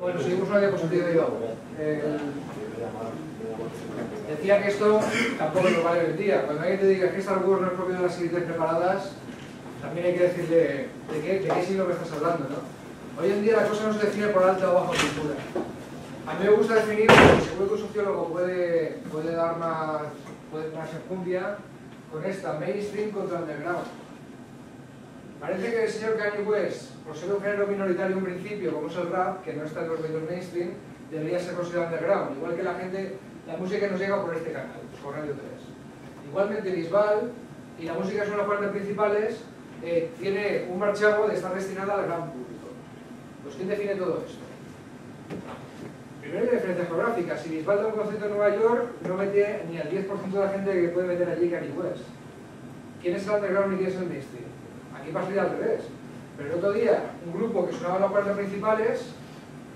Bueno, seguimos una diapositiva de Ivo. Decía que esto tampoco es normal hoy en día. Cuando alguien te diga que Star Wars no es propio de las élites preparadas, también hay que decirle de qué siglo me estás hablando, ¿no? Hoy en día la cosa no se define por alta o baja cultura. A mí me gusta definir, y seguro que un sociólogo puede dar más enjundia con esta, mainstream contra underground. Parece que el señor Kanye West, por ser un género minoritario en un principio, como es el rap, que no está en los medios mainstream, debería ser considerado underground, igual que la música que nos llega por este canal, por Radio 3. Igualmente Bisbal, y la música que son las partes principales, tiene un marchamo de estar destinada al gran público. Pues ¿quién define todo esto? Primero hay diferencias geográficas. Si Bisbal da un concierto en Nueva York, no mete ni al 10% de la gente que puede meter allí Kanye West. ¿Quién es el underground y quién es el mainstream? Aquí pasaría al revés. Pero el otro día, un grupo que sonaba en las partes principales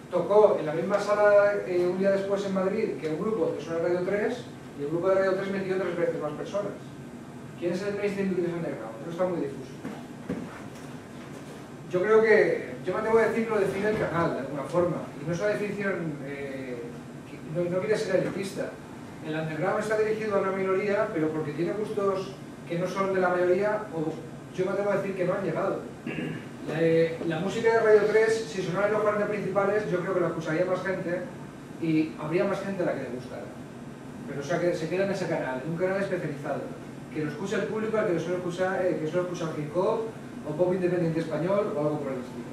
tocó en la misma sala un día después en Madrid que un grupo que suena en Radio 3, y el grupo de Radio 3 metió 3 veces más personas. ¿Quién es el mainstream y quién es el underground? Eso está muy difuso. Yo creo que, yo me atrevo a decir que lo define el canal, de alguna forma, y no es una definición, no quiere ser elitista. El underground está dirigido a una minoría, pero porque tiene gustos que no son de la mayoría, o yo me atrevo a decir que no han llegado. La música de Radio 3, si sonara en los canales principales, yo creo que la escucharía más gente y habría más gente a la que le gustara. Pero o sea, que se queda en ese canal, en un canal especializado. Que lo escuche el público al que lo suele escuchar hip hop o pop independiente español o algo por el estilo.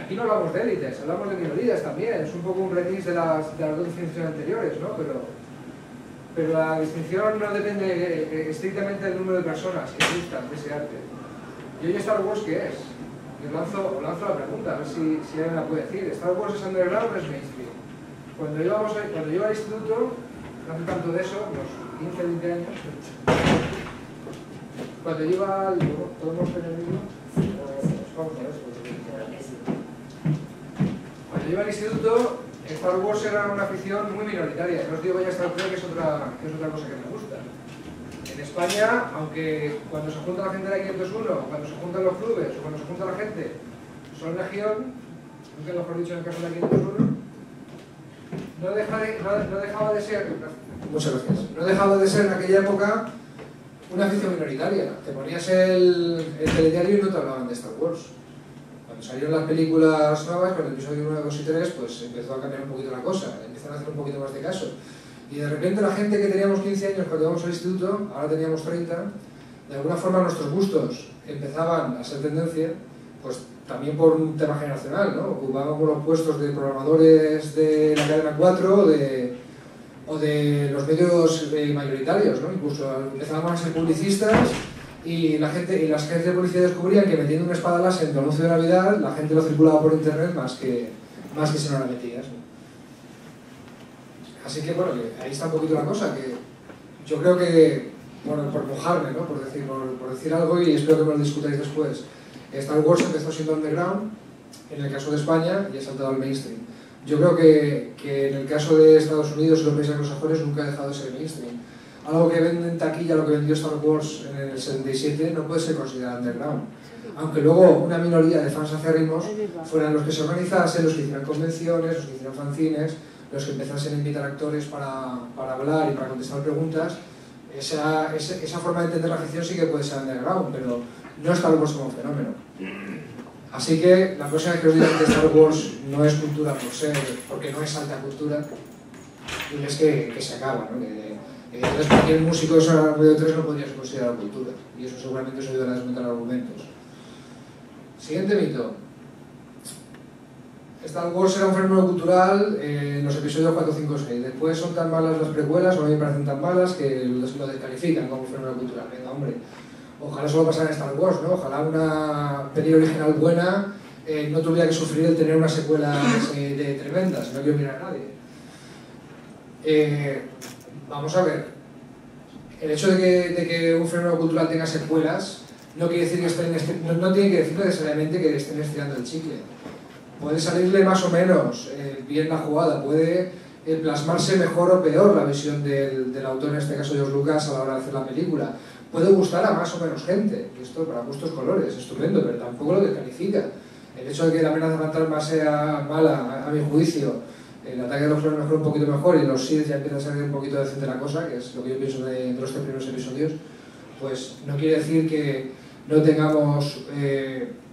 Aquí no hablamos de élites, hablamos de minorías también. Es un poco un remix de las dos definiciones anteriores, ¿no? Pero la distinción no depende estrictamente del número de personas que gustan de ese arte. ¿Y hoy Star Wars qué es? Yo lanzo la pregunta, a ver si alguien la puede decir. ¿Star Wars es underground o es mainstream? Cuando yo iba al instituto, no hace tanto de eso, unos 15, 20 años, cuando yo iba al... ¿Podemos tener el libro? Vamos a ver eso. Cuando yo iba al instituto, Star Wars era una afición muy minoritaria. No os digo ya Star Trek, que es otra cosa que me gusta. En España, aunque cuando se junta la gente de la 501, cuando se juntan los clubes o cuando se junta la gente, son legión, nunca mejor dicho en el caso de la 501, no dejaba de ser, muchas gracias, no dejaba de ser en aquella época una afición minoritaria. Te ponías el telediario y no te hablaban de Star Wars. Cuando salieron las películas nuevas, con el episodio 1, 2 y 3, pues empezó a cambiar un poquito la cosa, empezaron a hacer un poquito más de caso. Y de repente la gente que teníamos 15 años cuando íbamos al instituto, ahora teníamos 30, de alguna forma nuestros gustos empezaban a ser tendencia, pues también por un tema generacional, ¿no? Ocupábamos los puestos de programadores de la cadena 4 o de los medios mayoritarios, ¿no? Incluso empezábamos a ser publicistas y las agencias de publicidad descubrían que metiendo una espada láser en tu anuncio de Navidad, la gente lo circulaba por internet más que si no la metías, ¿no? Así que bueno, que ahí está un poquito la cosa, que yo creo que, bueno, por mojarme, ¿no? por decir algo, y espero que me lo discutáis después, Star Wars empezó siendo underground, en el caso de España, y ha saltado al mainstream. Yo creo que en el caso de Estados Unidos y los países anglosajones nunca ha dejado de ser mainstream. Algo que vende en taquilla, lo que vendió Star Wars en el 77, no puede ser considerado underground. Aunque luego una minoría de fans acérrimos fueran los que se organizasen, los que hicieran convenciones, los que hicieran fanzines, los que empezasen a invitar actores para hablar y para contestar preguntas. Esa forma de entender la ficción sí que puede ser underground, pero no Star Wars como fenómeno. Así que la próxima vez que os digan que Star Wars no es cultura por ser, porque no es alta cultura, y es que se acaba, ¿no? Entonces cualquier músico de Sonido Radio 3 no podría ser considerado cultura, y eso seguramente os ayudará a desmontar argumentos. Siguiente mito. Star Wars era un fenómeno cultural en los episodios 4, 5, 6. Después son tan malas las precuelas, o a mí me parecen tan malas, que lo descalifican como fenómeno cultural. Venga, hombre, ojalá solo pasara en Star Wars, ¿no? Ojalá una peli original buena no tuviera que sufrir el tener unas secuelas de tremendas. No quiero mirar a nadie. Vamos a ver. El hecho de que un fenómeno cultural tenga secuelas no quiere decir que no tiene que decir necesariamente que estén estirando el chicle. Puede salirle más o menos bien la jugada, puede plasmarse mejor o peor la visión del autor, en este caso George Lucas, a la hora de hacer la película. Puede gustar a más o menos gente, y esto para gustos colores, estupendo, pero tampoco lo descalifica. El hecho de que la amenaza fantasma sea mala, a mi juicio, el ataque de los clones mejor un poquito mejor y los Sith ya empieza a salir un poquito decente la cosa, que es lo que yo pienso de los 3 primeros episodios, pues no quiere decir que no tengamos...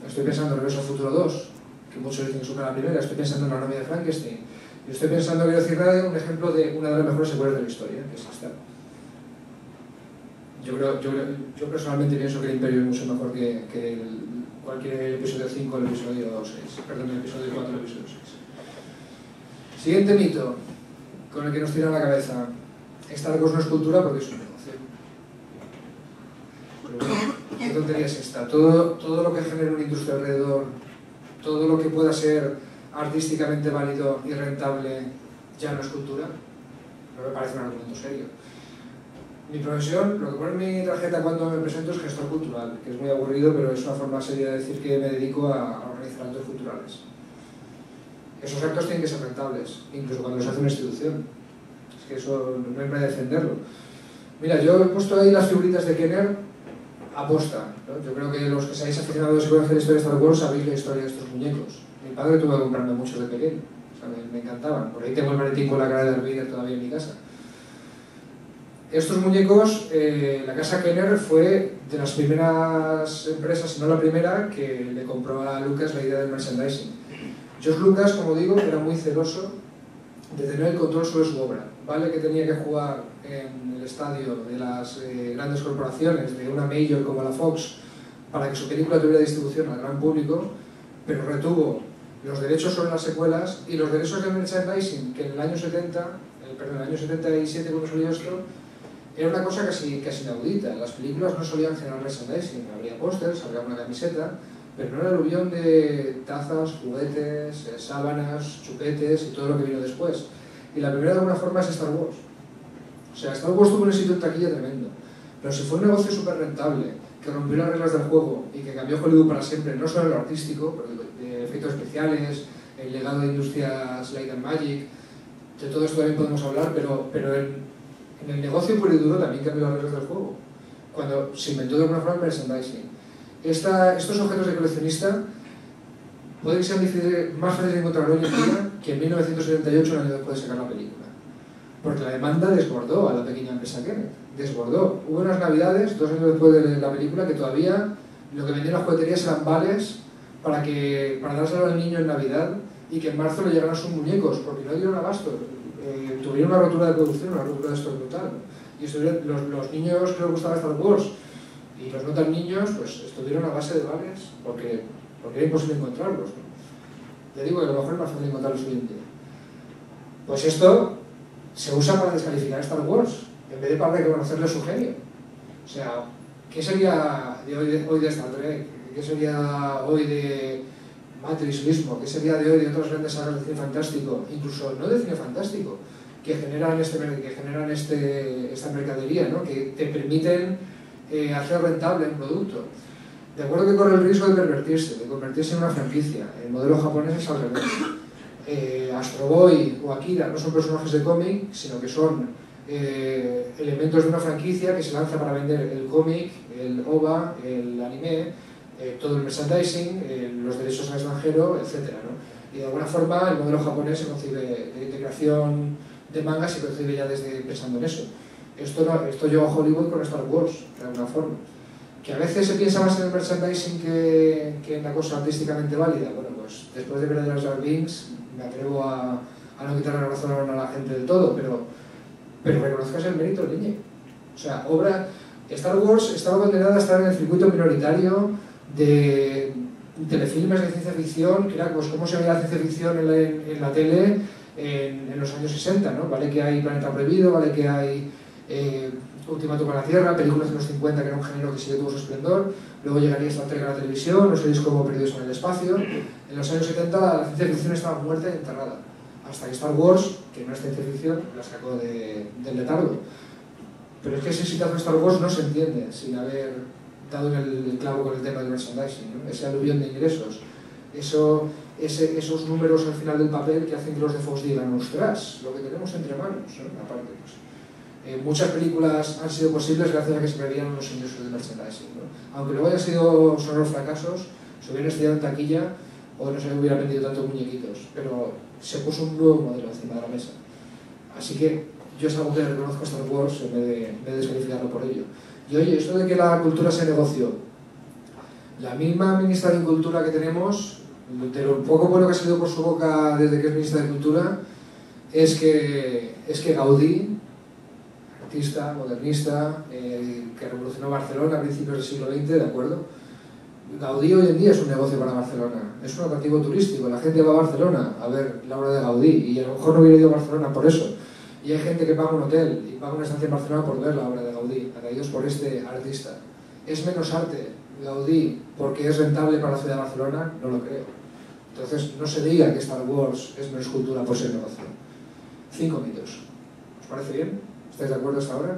estoy pensando en Regreso al Futuro 2, que muchos dicen que supera la primera, estoy pensando en La novia de Frankenstein, y estoy pensando, quiero decir, un ejemplo de una de las mejores secuelas de la historia, que es esta. Yo personalmente pienso que el Imperio es mucho mejor que cualquier episodio 5 o el episodio 6, perdón, el episodio 4 o el episodio 6. Siguiente mito con el que nos tiran la cabeza. Star Wars no es cultura porque es un negocio. Pero bueno, ¿qué tontería es esta? Todo lo que genere una industria alrededor, todo lo que pueda ser artísticamente válido y rentable, ya no es cultura. No me parece un argumento serio. Mi profesión, lo que pone en mi tarjeta cuando me presento es gestor cultural, que es muy aburrido, pero es una forma seria de decir que me dedico a organizar actos culturales. Esos actos tienen que ser rentables, incluso cuando se hace una institución. Es que eso no hay manera de defenderlo. Mira, yo he puesto ahí las figuritas de Kenner aposta, ¿no? Yo creo que los que seáis aficionados y conocéis la historia de Star Wars sabéis la historia de estos muñecos. Mi padre tuvo que comprarme muchos de pequeño, o sea, me encantaban. Por ahí tengo el maletín con la cara de Darth Vader todavía en mi casa. Estos muñecos, la casa Kenner fue de las primeras empresas, si no la primera, que le compró a Lucas la idea del merchandising. George Lucas, como digo, era muy celoso de tener el control sobre su obra. Vale que tenía que jugar en el estadio de las grandes corporaciones, de una major como la Fox, para que su película tuviera distribución al gran público, pero retuvo los derechos sobre las secuelas y los derechos de merchandising, que en el año 77, cuando salió esto, era una cosa casi inaudita. Las películas no solían generar merchandising, habría pósters, habría una camiseta, pero no era el aluvión de tazas, juguetes, sábanas, chupetes y todo lo que vino después. Y la primera de alguna forma es Star Wars. O sea, Star Wars tuvo un éxito en taquilla tremendo, pero si fue un negocio súper rentable, que rompió las reglas del juego y que cambió Hollywood para siempre, no solo en lo artístico, pero de efectos especiales, el legado de industrias Light and Magic, de todo esto también podemos hablar, pero en el negocio puro y duro también cambió las reglas del juego, cuando se inventó de alguna forma el merchandising. Estos objetos de coleccionista pueden ser más fáciles de encontrar hoy en día que en 1978, un año después de sacar la película. Porque la demanda desbordó a la pequeña empresa Kenner. Desbordó. Hubo unas navidades, 2 años después de la película, que todavía lo que vendían las jugueterías eran vales para dárselo al niño en Navidad y que en marzo le llegaran sus muñecos, porque no dieron abasto. Tuvieron una rotura de producción, una rotura de esto brutal. Y los niños que les gustaba Star Wars y los no tan niños, pues estuvieron a base de vales porque era imposible encontrarlos, ¿no? Ya digo que a lo mejor es más fácil encontrarlos hoy en día. Pues esto se usa para descalificar Star Wars, en vez de para reconocerle su genio. O sea, ¿qué sería de hoy de Star Trek? ¿Qué sería hoy de Matrix mismo? ¿Qué sería de hoy de otras grandes sagas de cine fantástico? Incluso no de cine fantástico, que generan esta mercadería, ¿no? Que te permiten hacer rentable un producto. De acuerdo que corre el riesgo de pervertirse, de convertirse en una franquicia. El modelo japonés es al revés. Astro Boy o Akira no son personajes de cómic, sino que son elementos de una franquicia que se lanza para vender el cómic, el OVA, el anime, todo el merchandising, los derechos al extranjero, etc., ¿no? Y de alguna forma el modelo japonés se concibe de integración de mangas, se concibe ya desde pensando en eso. Esto llegó a Hollywood con Star Wars, de alguna forma. Que a veces se piensa más en el merchandising que en la cosa artísticamente válida. Bueno, pues después de ver The Jar Binks me atrevo a no quitarle la razón a la gente del todo, pero reconozcas el mérito del niño. O sea, Star Wars estaba condenada a estar en el circuito minoritario de telefilmes de ciencia ficción, que era pues cómo se veía la ciencia ficción en la tele en los años 60, ¿no? Vale que hay Planeta Prohibido, vale que hay Ultimátum con la Tierra, películas de los 50 que era un género que sí que tuvo su esplendor, luego llegaría Star Trek a la televisión, los series como Perdidos en el Espacio. En los años 70 la ciencia ficción estaba muerta y enterrada, hasta que Star Wars, que no es ciencia ficción, la sacó del letargo. Pero es que ese exitazo de Star Wars no se entiende sin haber dado en el clavo con el tema del merchandising, ¿no? Ese aluvión de ingresos, esos números al final del papel que hacen que los de Fox digan, ostras, lo que tenemos entre manos, ¿no? Aparte, pues, muchas películas han sido posibles gracias a que se prevían los ingresos del merchandising, ¿no? Aunque luego hayan sido sonoros fracasos, se hubieran estudiado en taquilla, o no se hubiera vendido tantos muñequitos, pero se puso un nuevo modelo encima de la mesa. Así que yo es algo que le reconozco a Star Wars en vez de descalificarlo por ello. Y oye, esto de que la cultura sea negocio, la misma ministra de Cultura que tenemos, de lo poco bueno que ha salido por su boca desde que es ministra de Cultura, es que Gaudí, artista, modernista, que revolucionó Barcelona a principios del siglo XX, ¿de acuerdo? Gaudí hoy en día es un negocio para Barcelona, es un atractivo turístico, la gente va a Barcelona a ver la obra de Gaudí y a lo mejor no hubiera ido a Barcelona por eso. Y hay gente que paga un hotel y paga una estancia en Barcelona por ver la obra de Gaudí, atraídos por este artista. ¿Es menos arte Gaudí porque es rentable para la ciudad de Barcelona? No lo creo. Entonces no se diga que Star Wars es menos cultura por ser negocio. 5 mitos. ¿Os parece bien? ¿Estáis de acuerdo hasta ahora?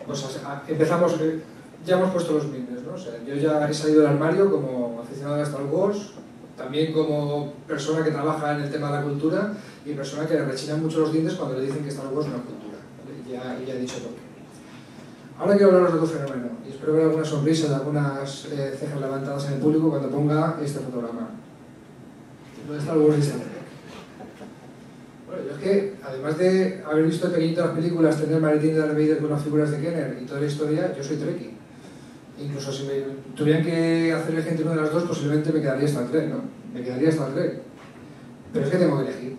Pues empezamos, ya hemos puesto los mitos, ¿no? O sea, yo ya he salido del armario como aficionado a Star Wars, también como persona que trabaja en el tema de la cultura y persona que le rechinan mucho los dientes cuando le dicen que Star Wars no es cultura. ¿Vale? Ya he dicho por qué. Ahora quiero hablaros de otro fenómeno y espero ver alguna sonrisa de algunas cejas levantadas en el público cuando ponga este fotograma. Lo de Star Wars y Star Trek. Bueno, yo es que, además de haber visto de pequeñito las películas, tener el maletín de Darth Vader con las figuras de Kenner y toda la historia, yo soy trekkie. Incluso si me tuvieran que hacer elegir entre una de las dos, posiblemente me quedaría Star Trek, ¿no? Me quedaría Star Trek. Pero es que tengo que elegir.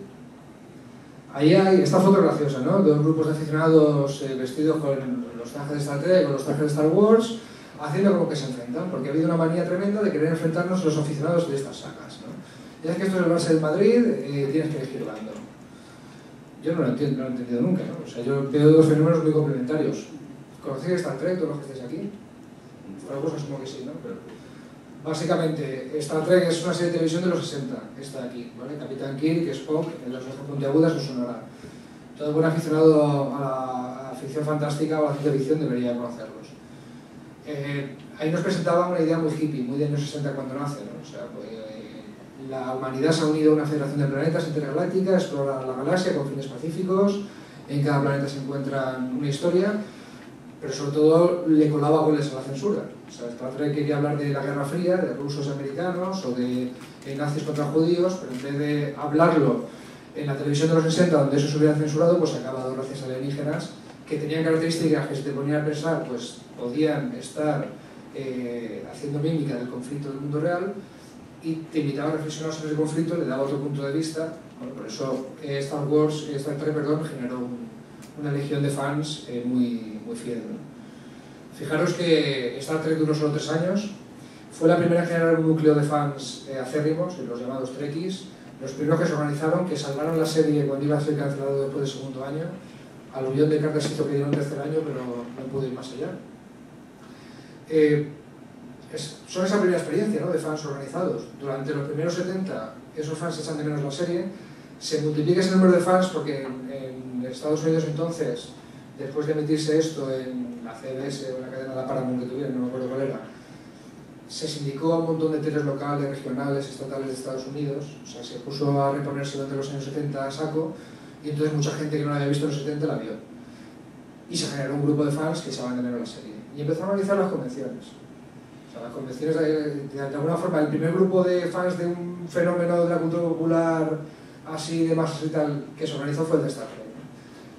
Ahí hay esta foto graciosa, ¿no? Dos grupos de aficionados vestidos con los trajes de Star Trek o los trajes de Star Wars, haciendo como que se enfrentan, porque ha habido una manía tremenda de querer enfrentarnos los aficionados de estas sagas, ¿no? Ya que esto es el Barça del Madrid, tienes que elegir bando. Yo no lo entiendo, no lo he entendido nunca, ¿no? O sea, yo veo dos fenómenos muy complementarios. ¿Conocéis Star Trek, todos los que estáis aquí? Algunos asumo que sí, ¿no? Pero básicamente, Star Trek es una serie de televisión de los 60, está aquí, ¿vale? Capitán Kirk, Spock, en las orejas puntiagudas os sonará. Todo buen aficionado a la ficción fantástica o a la ciencia ficción debería conocerlos. Ahí nos presentaba una idea muy hippie, muy de años 60 cuando nace, ¿no? O sea, pues, la humanidad se ha unido a una federación de planetas intergaláctica, explora la galaxia con fines pacíficos, en cada planeta se encuentra una historia, pero sobre todo le colaba goles a la censura. O sea, Star Trek quería hablar de la Guerra Fría, de rusos y americanos, o de nazis contra judíos, pero en vez de hablarlo en la televisión de los 60, donde eso se hubiera censurado, pues acabado razas alienígenas que tenían características que si te ponían a pensar, pues podían estar haciendo mímica del conflicto del mundo real, y te invitaba a reflexionar sobre ese conflicto, le daba otro punto de vista. Bueno, por eso Star Trek, generó una legión de fans muy fiel, ¿no? Fijaros que Star Trek duró solo 3 años, fue la primera en generar un núcleo de fans acérrimos, los llamados Trekkies, los primeros que se organizaron, que salvaron la serie cuando iba a ser cancelado después del segundo año. Aluvión de cartas hizo que diera un tercer año, pero no pudo ir más allá. Son esa primera experiencia, ¿no?, de fans organizados. Durante los primeros 70, esos fans echan de menos la serie, se multiplica ese número de fans porque en Estados Unidos entonces, después de emitirse esto en la CBS o en la cadena de la Paramount que tuvieron, no me acuerdo cuál era, se sindicó a un montón de teles locales, regionales, estatales de Estados Unidos, o sea, se puso a reponerse durante los años 70 a saco, y entonces mucha gente que no la había visto en los 70 la vio. Y se generó un grupo de fans que echaban de menos la serie. Y empezaron a organizar las convenciones. O sea, las convenciones, de alguna forma, el primer grupo de fans de un fenómeno de la cultura popular, así de masas y tal, que se organizó fue el de Star Trek.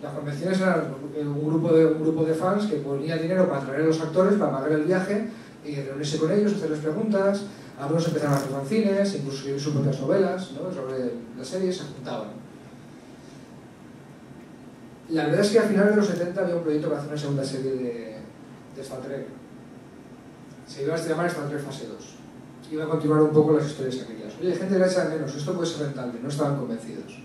Las convenciones eran un grupo de fans que ponía dinero para traer a los actores, para pagar el viaje, y reunirse con ellos, hacerles preguntas. Algunos empezaron a hacer fanzines, incluso escribir sus propias novelas, ¿no?, sobre la serie, se juntaban. La verdad es que a finales de los 70 había un proyecto para hacer una segunda serie de Star Trek. Se iba a llamar Star Trek Fase 2. Iba a continuar un poco las historias aquellas. Oye, gente que la echa de menos, esto puede ser rentable, no estaban convencidos.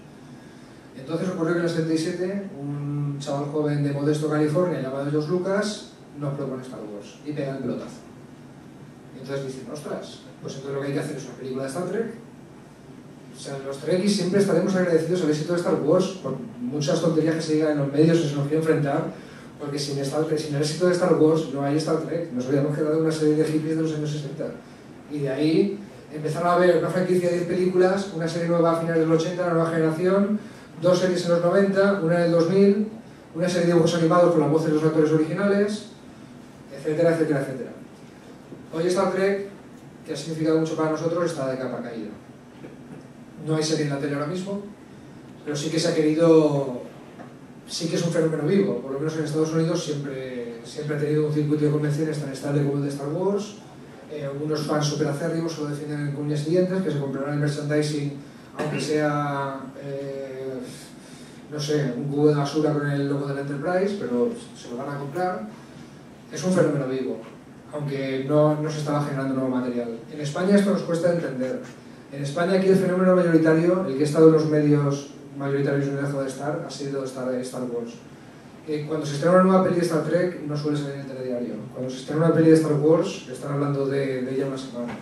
Entonces ocurrió que en el 77, un chaval joven de Modesto, California, llamado George Lucas, nos propone Star Wars y pega el pelotazo. Entonces dicen, ostras, pues entonces lo que hay que hacer es una película de Star Trek. O sea, los Trekkies siempre estaremos agradecidos al éxito de Star Wars por muchas tonterías que se digan en los medios y se nos quiere enfrentar, porque sin el éxito de Star Wars no hay Star Trek. Nos habíamos quedado en una serie de hippies de los años 60. Y de ahí empezaron a ver una franquicia de 10 películas, una serie nueva a finales del 80, la nueva generación, 2 series en los 90, una en el 2000, una serie de dibujos animados con las voces de los actores originales, etcétera, etcétera, etcétera. Hoy Star Trek que ha significado mucho para nosotros está de capa caída. No hay serie en la tele ahora mismo, pero sí que se ha querido, sí que es un fenómeno vivo. Por lo menos en Estados Unidos siempre ha tenido un circuito de convenciones tan estable como el de Star Wars. Algunos fans super acérrimos lo defienden con uñas y dientes, que se comprarán el merchandising, aunque sea, no sé, un cubo de basura con el logo del Enterprise, pero se lo van a comprar. Es un fenómeno vivo, aunque no se estaba generando nuevo material. En España esto nos cuesta entender. En España aquí el fenómeno mayoritario, el que ha estado en los medios mayoritarios y no dejado de estar, ha sido Star Wars. Cuando se estrena una nueva peli de Star Trek no suele salir en el telediario. Cuando se estrena una peli de Star Wars están hablando de ella una semana.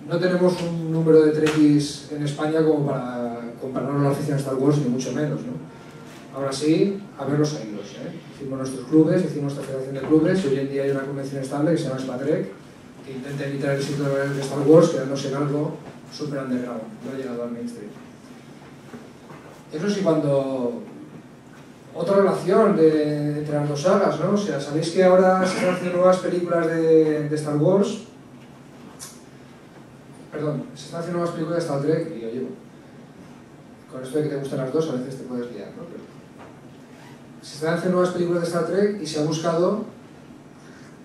No tenemos un número de Trekkies en España como para compararnos a la afición de Star Wars, ni mucho menos, ¿no? Ahora sí, a verlos a ellos, Hicimos nuestros clubes, hicimos nuestra federación de clubes y hoy en día hay una convención estable que se llama Spatrek, que intenta evitar el éxito de Star Wars quedándose en algo super underground, no ha llegado al mainstream. Eso sí, cuando... Otra relación entre las dos sagas, ¿no? O sea, sabéis que ahora se están haciendo nuevas películas de Star Wars. Perdón, se están haciendo nuevas películas de Star Trek y yo llevo. Con esto de que te gustan las dos, a veces te puedes liar, ¿no? Pero se están haciendo nuevas películas de Star Trek y se ha buscado,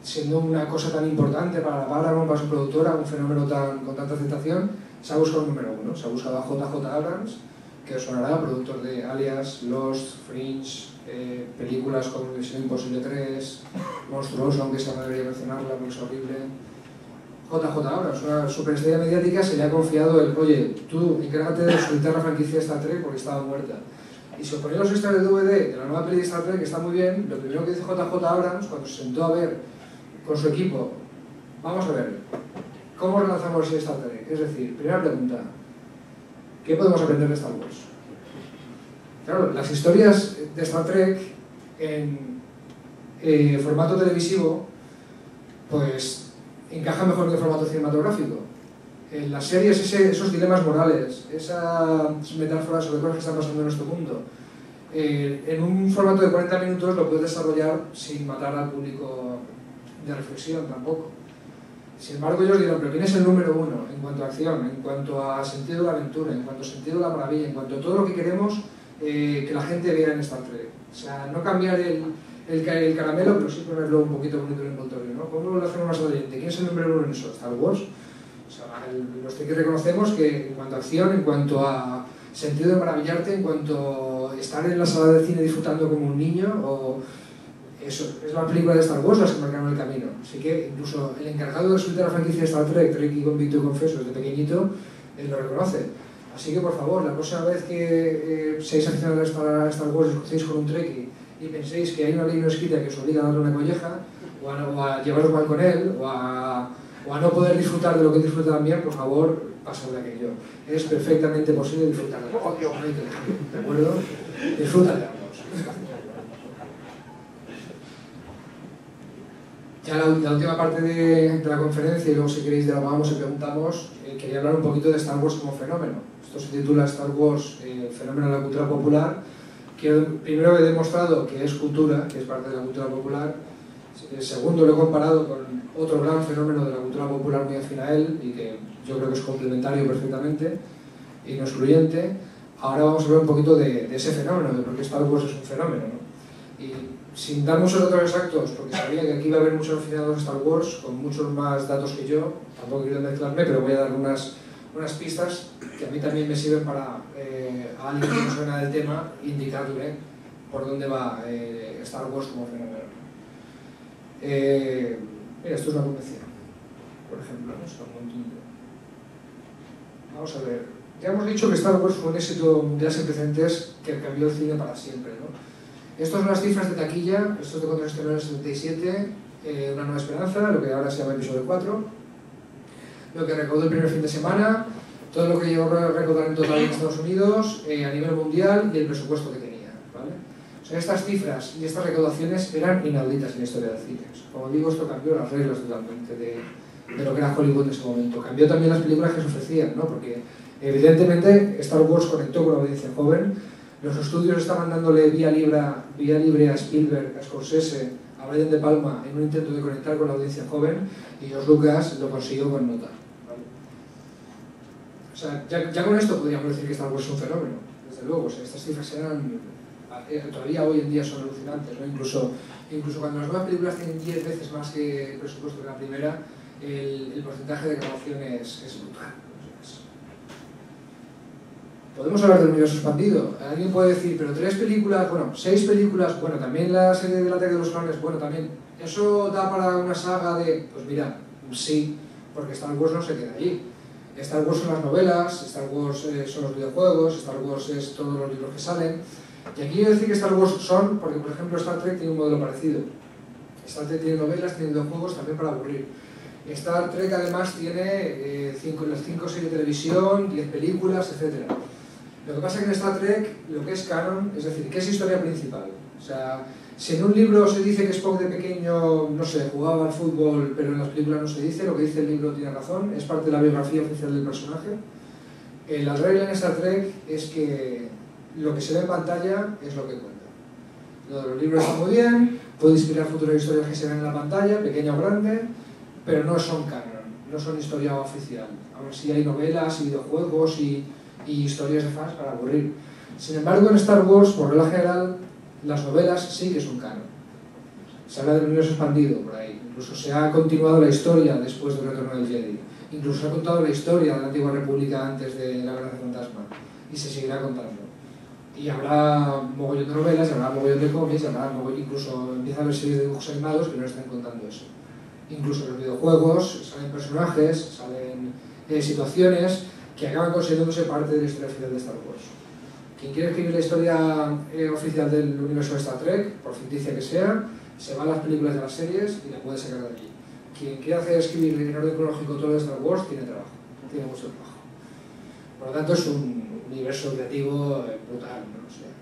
siendo una cosa tan importante para la Paramount, para su productora, un fenómeno con tanta aceptación, se ha buscado un número uno. Se ha buscado a J.J. Abrams, que os sonará, productor de Alias, Lost, Fringe, películas como Misión Imposible 3, Monstruoso, aunque esa no debería mencionarla porque es horrible. J.J. Abrams, una superestrella mediática, se le ha confiado el, oye, tú encárgate de soltar la franquicia de Star Trek porque estaba muerta. Y si os ponéis los extras de DVD de la nueva peli de Star Trek, que está muy bien, lo primero que dice J.J. Abrams, cuando se sentó a ver con su equipo, vamos a ver, ¿cómo relanzamos Star Trek? Es decir, primera pregunta, ¿qué podemos aprender de Star Wars? Claro, las historias de Star Trek en formato televisivo, pues encajan mejor que en formato cinematográfico. En las series, esos dilemas morales, esas metáforas sobre cosas que están pasando en nuestro mundo, en un formato de 40 minutos lo puedes desarrollar sin matar al público de reflexión tampoco. Sin embargo, ellos dirán, pero ¿quién es el número uno en cuanto a acción, en cuanto a sentido de la aventura, en cuanto a sentido de la maravilla, en cuanto a todo lo que queremos que la gente vea en Star Trek? O sea, no cambiar el caramelo, pero sí ponerlo un poquito bonito en el envoltorio, ¿no? ¿Cómo lo hacemos más adelante? ¿Quién es el número uno en eso? ¿Star Wars? O sea, los que reconocemos que en cuanto a acción, en cuanto a sentido de maravillarte, en cuanto a estar en la sala de cine disfrutando como un niño, o eso, es la película de Star Wars las que marcaron el camino. Así que incluso el encargado de soltar la franquicia de Star Trek, Trek y Convicto y Confeso, desde pequeñito, él lo reconoce. Así que, por favor, la próxima vez que seáis aficionados a Star Wars y os crucéis con un Trekkie y penséis que hay una ley no escrita que os obliga a darle una colleja, o a llevaros mal con él, o a no poder disfrutar de lo que disfruta también, por favor, pasad de aquello. Es perfectamente posible disfrutar de ambos. ¿De acuerdo? Disfruta de ambos. Ya la última parte de la conferencia, y luego si queréis dialogamos y preguntamos, quería hablar un poquito de Star Wars como fenómeno. Esto se titula Star Wars, fenómeno de la cultura popular, que primero he demostrado que es cultura, que es parte de la cultura popular. Segundo, lo he comparado con otro gran fenómeno de la cultura popular muy afín a él y que yo creo que es complementario perfectamente y no excluyente. Ahora vamos a hablar un poquito de ese fenómeno, de por qué Star Wars es un fenómeno, ¿no? Y sin dar muchos datos exactos, porque sabía que aquí va a haber muchos aficionados a Star Wars con muchos más datos que yo, tampoco quiero mezclarme, pero voy a dar unas pistas que a mí también me sirven para a alguien que no sabe nada del tema indicarle por dónde va Star Wars como fenómeno. Mira, esto es una convención, por ejemplo, ¿no? Es un montón de... Vamos a ver, ya hemos dicho que Star Wars fue un éxito mundial sin precedentes que cambió el cine para siempre, ¿no? Estas son las cifras de taquilla, esto es de cuando se estrenó en el 77, Una nueva esperanza, lo que ahora se llama episodio 4, lo que recaudó el primer fin de semana, todo lo que llegó a recaudar en total en Estados Unidos, a nivel mundial y el presupuesto que tenía, ¿vale? O sea, estas cifras y estas recaudaciones eran inauditas en la historia del cine. Como digo, esto cambió las reglas totalmente de lo que era Hollywood en ese momento. Cambió también las películas que se ofrecían, ¿no? Porque evidentemente Star Wars conectó con una audiencia joven, Los estudios estaban dándole vía libre a Spielberg, a Scorsese, a Brian De Palma en un intento de conectar con la audiencia joven, y George Lucas lo consiguió con nota. ¿Vale? O sea, ya con esto podríamos decir que Star Wars es un fenómeno, desde luego. O sea, estas cifras todavía hoy en día son alucinantes, ¿no? Incluso cuando las nuevas películas tienen 10 veces más que el presupuesto que la primera, el porcentaje de grabación es brutal. Podemos hablar del universo expandido. Alguien puede decir, pero 3 películas, bueno, 6 películas, bueno, también la serie del Ataque de los Clones, bueno, también, ¿eso da para una saga de...? Pues mira, sí, porque Star Wars no se queda allí. Star Wars son las novelas, Star Wars son los videojuegos, Star Wars es todos los libros que salen. Y aquí quiero decir que Star Wars son, porque por ejemplo Star Trek tiene un modelo parecido. Star Trek tiene novelas, tiene videojuegos también para aburrir. Star Trek además tiene 5 series de televisión, 10 películas, etc. Lo que pasa es que en Star Trek lo que es canon, es decir, ¿qué es historia principal? O sea, si en un libro se dice que Spock de pequeño, no sé, jugaba al fútbol, pero en las películas no se dice, lo que dice el libro tiene razón, es parte de la biografía oficial del personaje. La regla en Star Trek es que lo que se ve en pantalla es lo que cuenta. Lo de los libros está muy bien, puede inspirar futuras historias que se ven en la pantalla, pequeña o grande, pero no son canon, no son historia oficial. Aún así hay novelas y videojuegos y historias de fans para aburrir. Sin embargo, en Star Wars, por regla general, las novelas sí que son canon. Se habla del universo expandido por ahí. Incluso se ha continuado la historia después del retorno del Jedi. Incluso se ha contado la historia de la Antigua República antes de la Amenaza Fantasma. Y se seguirá contando. Y habrá mogollón de novelas, y habrá mogollón de cómics, incluso empieza a haber series de dibujos animados que no están contando eso. Incluso en los videojuegos salen personajes, salen situaciones que acaban considerándose parte de la historia oficial de Star Wars. Quien quiere escribir la historia oficial del universo de Star Trek, por ficticia que sea, se va a las películas de las series y la puede sacar de allí. Quien quiere escribir en orden cronológico todo de Star Wars, tiene trabajo, tiene mucho trabajo. Por lo tanto, es un universo creativo brutal, ¿no? O sea,